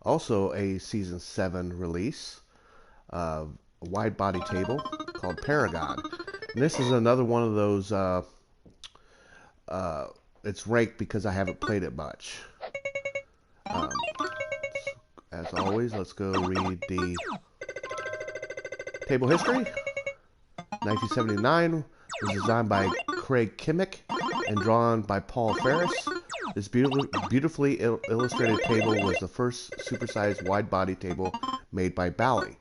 Also a Season 7 release, a wide body table called Paragon. And this is another one of those, uh, it's ranked because I haven't played it much. Um, as always, let's go read the table history. 1979 was designed by Craig Kimmick and drawn by Paul Ferris. This beautifully illustrated table was the first supersized wide-body table made by Bally.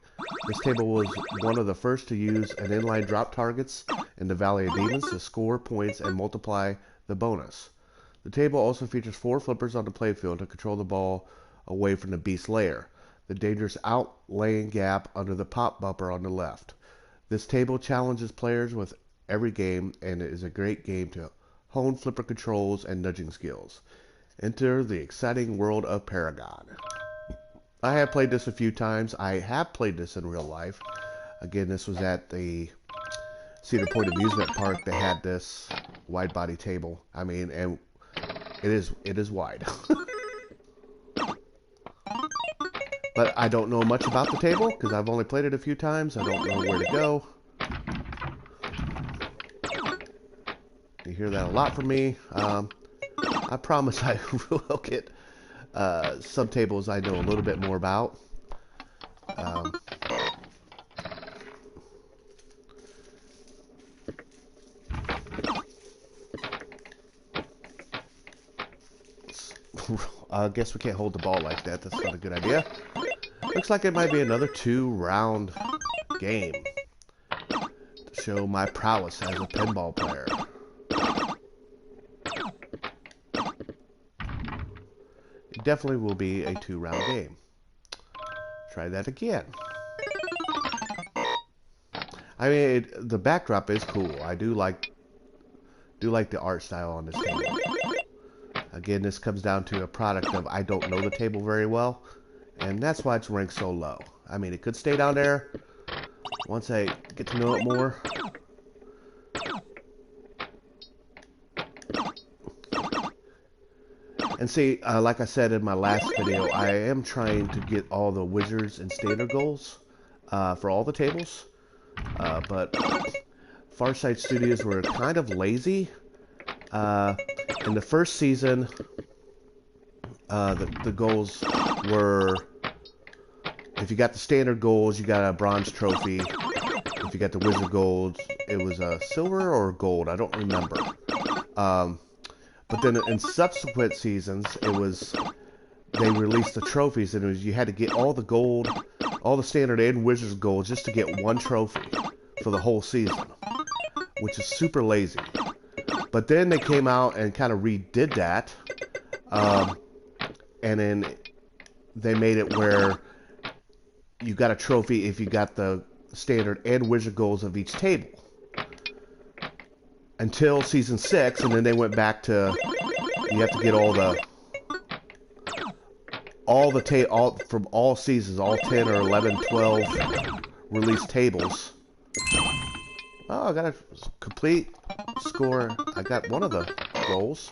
This table was one of the first to use an inline drop targets in the Valley of Demons to score points and multiply the bonus. The table also features 4 flippers on the playfield to control the ball away from the beast lair, the dangerous outlaying gap under the pop bumper on the left. This table challenges players with every game and it is a great game to hone flipper controls and nudging skills. Enter the exciting world of Paragon. I have played this a few times. I have played this in real life. Again, this was at the Cedar Point Amusement Park. They had this wide body table. I mean, and it is wide. But I don't know much about the table because I've only played it a few times. I don't know where to go. You hear that a lot from me. I promise I will get some tables I know a little bit more about. I guess we can't hold the ball like that. That's not a good idea. Looks like it might be another 2-round game to show my prowess as a pinball player. It definitely will be a 2-round game. Try that again. I mean, the backdrop is cool. I do like the art style on this table. Again, this comes down to a product of I don't know the table very well, and that's why it's ranked so low. I mean, it could stay down there once I get to know it more. And see, like I said in my last video, I am trying to get all the wizards and standard goals for all the tables. But Farsight Studios were kind of lazy. In the first season, the goals were, if you got the standard goals, you got a bronze trophy. If you got the wizard gold, it was a silver or gold. I don't remember. But then in subsequent seasons, they released the trophies, and you had to get all the gold, all the standard and wizard's gold just to get one trophy for the whole season, which is super lazy. But then they came out and kind of redid that, and then they made it where you got a trophy if you got the standard and wizard goals of each table. Until season 6, and then they went back to you have to get all from all seasons, all 10 or 11, 12 released tables. Oh, I got a complete score. I got one of the goals.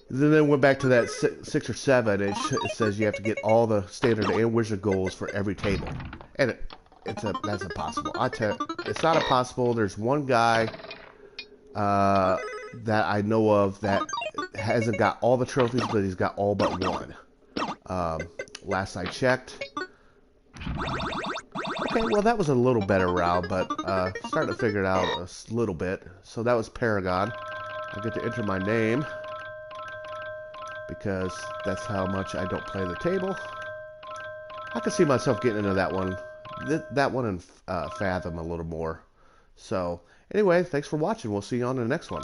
Then they went back to that 6 or 7. It says you have to get all the standard and wizard goals for every table, and that's impossible. I tell you, it's not impossible. There's one guy that I know of that hasn't got all the trophies, but he's got all but one. Last I checked. Okay, well that was a little better round, but starting to figure it out a little bit. So that was Paragon. I get to enter my name because that's how much I don't play the table. I can see myself getting into that one, and Fathom a little more. So anyway, thanks for watching. We'll see you on the next one.